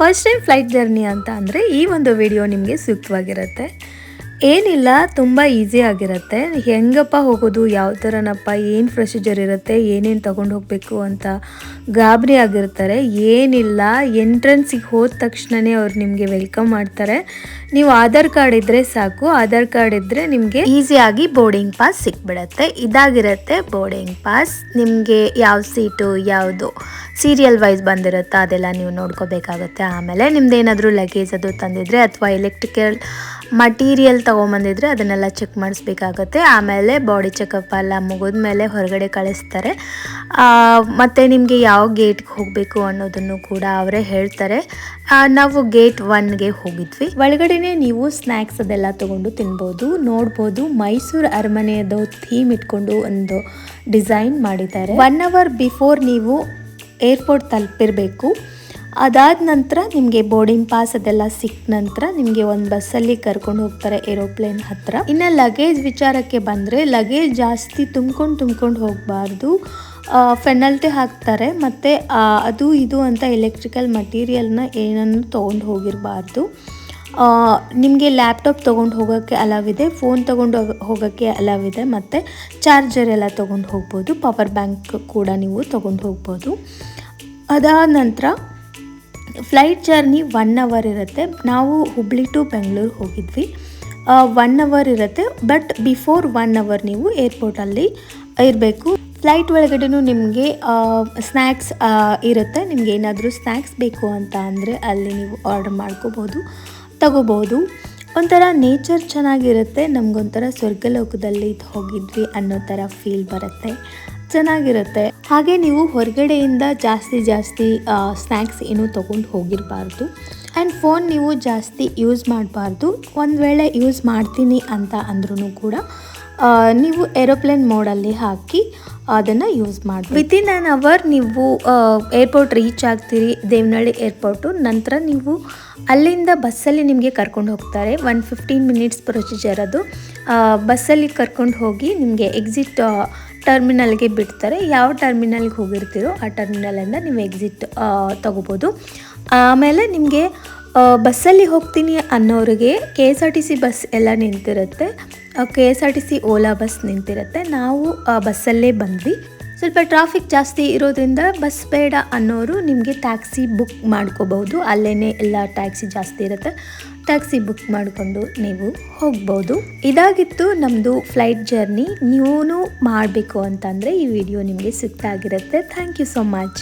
First time flight journey ಅಂತ ಅಂದರೆ ಈ ಒಂದು ವಿಡಿಯೋ ನಿಮಗೆ ಸೂಕ್ತವಾಗಿರುತ್ತೆ. ಏನಿಲ್ಲ, ತುಂಬ ಈಸಿ ಆಗಿರುತ್ತೆ. ಹೆಂಗಪ್ಪ ಹೋಗೋದು, ಯಾವ ಥರನಪ್ಪ, ಏನು ಪ್ರೊಸೀಜರ್ ಇರುತ್ತೆ, ಏನೇನು ತೊಗೊಂಡು ಹೋಗಬೇಕು ಅಂತ ಗಾಬರಿ ಆಗಿರ್ತಾರೆ. ಏನಿಲ್ಲ, ಎಂಟ್ರೆನ್ಸಿಗೆ ಹೋದ ತಕ್ಷಣವೇ ಅವ್ರು ನಿಮಗೆ ವೆಲ್ಕಮ್ ಮಾಡ್ತಾರೆ. ನೀವು ಆಧಾರ್ ಕಾರ್ಡ್ ಇದ್ದರೆ ಸಾಕು. ಆಧಾರ್ ಕಾರ್ಡ್ ಇದ್ದರೆ ನಿಮಗೆ ಈಸಿಯಾಗಿ ಬೋರ್ಡಿಂಗ್ ಪಾಸ್ ಸಿಕ್ಬಿಡುತ್ತೆ. ಇದಾಗಿರುತ್ತೆ ಬೋರ್ಡಿಂಗ್ ಪಾಸ್. ನಿಮಗೆ ಯಾವ ಸೀಟು, ಯಾವುದು ಸೀರಿಯಲ್ ವೈಸ್ ಬಂದಿರುತ್ತೋ ಅದೆಲ್ಲ ನೀವು ನೋಡ್ಕೋಬೇಕಾಗುತ್ತೆ. ಆಮೇಲೆ ನಿಮ್ದೇನಾದರೂ ಲಗೇಜ್ ಅದು ತಂದಿದ್ರೆ ಅಥವಾ ಎಲೆಕ್ಟ್ರಿಕಲ್ ಮಟೀರಿಯಲ್ ತೊಗೊಂಬಂದಿದ್ರೆ ಅದನ್ನೆಲ್ಲ ಚೆಕ್ ಮಾಡಿಸ್ಬೇಕಾಗುತ್ತೆ. ಆಮೇಲೆ ಬಾಡಿ ಚೆಕಪ್ ಎಲ್ಲ ಮುಗಿದ್ಮೇಲೆ ಹೊರಗಡೆ ಕಳಿಸ್ತಾರೆ. ಮತ್ತು ನಿಮಗೆ ಯಾವ ಗೇಟ್ಗೆ ಹೋಗಬೇಕು ಅನ್ನೋದನ್ನು ಕೂಡ ಅವರೇ ಹೇಳ್ತಾರೆ. ನಾವು ಗೇಟ್ 1ಗೆ ಹೋಗಿದ್ವಿ. ಒಳಗಡೆನೆ ನೀವು ಸ್ನ್ಯಾಕ್ಸ್ ಅದೆಲ್ಲ ತೊಗೊಂಡು ತಿನ್ಬೋದು, ನೋಡ್ಬೋದು. ಮೈಸೂರು ಅರಮನೆಯದು ಥೀಮ್ ಇಟ್ಕೊಂಡು ಒಂದು ಡಿಸೈನ್ ಮಾಡಿದ್ದಾರೆ. 1 hour ಬಿಫೋರ್ ನೀವು ಏರ್ಪೋರ್ಟ್ ತಲುಪಿರಬೇಕು. ಅದಾದ ನಂತರ ನಿಮಗೆ ಬೋರ್ಡಿಂಗ್ ಪಾಸ್ ಅದೆಲ್ಲ ಸಿಕ್ಕ ನಂತರ ನಿಮಗೆ ಒಂದು ಬಸ್ಸಲ್ಲಿ ಕರ್ಕೊಂಡು ಹೋಗ್ತಾರೆ ಏರೋಪ್ಲೇನ್ ಹತ್ರ. ಇನ್ನು ಲಗೇಜ್ ವಿಚಾರಕ್ಕೆ ಬಂದರೆ, ಲಗೇಜ್ ಜಾಸ್ತಿ ತುಂಬ್ಕೊಂಡು ಹೋಗಬಾರ್ದು. ಪೆನಲ್ಟಿ ಹಾಕ್ತಾರೆ. ಮತ್ತು ಅದು ಇದು ಅಂತ ಎಲೆಕ್ಟ್ರಿಕಲ್ ಮಟೀರಿಯಲ್ನ ಏನನ್ನು ತೊಗೊಂಡು ಹೋಗಿರಬಾರ್ದು. ನಿಮಗೆ ಲ್ಯಾಪ್ಟಾಪ್ ತೊಗೊಂಡು ಹೋಗೋಕ್ಕೆ ಅಲಾವಿದೆ, ಫೋನ್ ತೊಗೊಂಡು ಹೋಗೋಕ್ಕೆ ಅಲಾವಿದೆ, ಮತ್ತು ಚಾರ್ಜರ್ ಎಲ್ಲ ತೊಗೊಂಡು ಹೋಗ್ಬೋದು. ಪವರ್ ಬ್ಯಾಂಕ್ ಕೂಡ ನೀವು ತೊಗೊಂಡು ಹೋಗ್ಬೋದು. ಅದಾದ ನಂತರ ಫ್ಲೈಟ್ ಜರ್ನಿ 1 hour ಇರುತ್ತೆ. ನಾವು ಹುಬ್ಳಿ ಟು ಬೆಂಗಳೂರು ಹೋಗಿದ್ವಿ. 1 hour ಇರುತ್ತೆ. ಬಟ್ ಬಿಫೋರ್ 1 hour ನೀವು ಏರ್ಪೋರ್ಟಲ್ಲಿ ಇರಬೇಕು. ಫ್ಲೈಟ್ ಒಳಗಡೆನೂ ನಿಮಗೆ ಸ್ನ್ಯಾಕ್ಸ್ ಇರುತ್ತೆ. ನಿಮ್ಗೆ ಏನಾದರೂ ಸ್ನ್ಯಾಕ್ಸ್ ಬೇಕು ಅಂತ ಅಂದರೆ ಅಲ್ಲಿ ನೀವು ಆರ್ಡರ್ ಮಾಡ್ಕೋಬೋದು, ತಗೋಬೋದು. ಒಂಥರ ನೇಚರ್ ಚೆನ್ನಾಗಿರುತ್ತೆ. ನಮಗೊಂಥರ ಸ್ವರ್ಗಲೋಕದಲ್ಲಿ ಹೋಗಿದ್ವಿ ಅನ್ನೋ ಥರ ಫೀಲ್ ಬರುತ್ತೆ, ಚೆನ್ನಾಗಿರುತ್ತೆ. ಹಾಗೆ ನೀವು ಹೊರಗಡೆಯಿಂದ ಜಾಸ್ತಿ ಸ್ನ್ಯಾಕ್ಸ್ ಏನೂ ತೊಗೊಂಡು ಹೋಗಿರಬಾರ್ದು. ಆ್ಯಂಡ್ ಫೋನ್ ನೀವು ಜಾಸ್ತಿ ಯೂಸ್ ಮಾಡಬಾರ್ದು. ಒಂದು ವೇಳೆ ಯೂಸ್ ಮಾಡ್ತೀನಿ ಅಂತ ಅಂದ್ರೂ ಕೂಡ ನೀವು ಏರೋಪ್ಲೇನ್ ಮೋಡಲ್ಲಿ ಹಾಕಿ ಅದನ್ನು ಯೂಸ್ ಮಾಡಿ. ವಿತಿನ್ ಆನ್ ಅವರ್ ನೀವು ಏರ್ಪೋರ್ಟ್ ರೀಚ್ ಆಗ್ತೀರಿ, ದೇವನಹಳ್ಳಿ ಏರ್ಪೋರ್ಟು. ನಂತರ ನೀವು ಅಲ್ಲಿಂದ ಬಸ್ಸಲ್ಲಿ ನಿಮಗೆ ಕರ್ಕೊಂಡು ಹೋಗ್ತಾರೆ. 15 minutes ಪ್ರೊಸೀಜರ್ ಅದು. ಬಸ್ಸಲ್ಲಿ ಕರ್ಕೊಂಡು ಹೋಗಿ ನಿಮಗೆ ಎಕ್ಸಿಟ್ ಟರ್ಮಿನಲ್ಗೆ ಬಿಡ್ತಾರೆ. ಯಾವ ಟರ್ಮಿನಲ್ಗೆ ಹೋಗಿರ್ತೀರೋ ಆ ಟರ್ಮಿನಲಿಂದ ನೀವು ಎಕ್ಸಿಟ್ ತೊಗೋಬೋದು. ಆಮೇಲೆ ನಿಮಗೆ ಬಸ್ಸಲ್ಲಿ ಹೋಗ್ತೀನಿ ಅನ್ನೋರಿಗೆ KSRTC ಬಸ್ ಎಲ್ಲ ನಿಂತಿರುತ್ತೆ. KSRTC ಓಲಾ ಬಸ್ ನಿಂತಿರುತ್ತೆ. ನಾವು ಬಸ್ಸಲ್ಲೇ ಬಂದ್ವಿ. ಸ್ವಲ್ಪ ಟ್ರಾಫಿಕ್ ಜಾಸ್ತಿ ಇರೋದ್ರಿಂದ ಬಸ್ ಬೇಡ ಅನ್ನೋರು ನಿಮಗೆ ಟ್ಯಾಕ್ಸಿ ಬುಕ್ ಮಾಡ್ಕೋಬೋದು. ಅಲ್ಲೇ ಎಲ್ಲ ಟ್ಯಾಕ್ಸಿ ಜಾಸ್ತಿ ಇರುತ್ತೆ, ಟ್ಯಾಕ್ಸಿ ಬುಕ್ ಮಾಡಿಕೊಂಡು ನೀವು ಹೋಗ್ಬೋದು. ಇದಾಗಿತ್ತು ನಮ್ಮದು ಫ್ಲೈಟ್ ಜರ್ನಿ. ನೀವು ಮಾಡಬೇಕು ಅಂತಂದರೆ ಈ ವಿಡಿಯೋ ನಿಮಗೆ ಸೂಕ್ತ ಆಗಿರುತ್ತೆ. Thank you so much.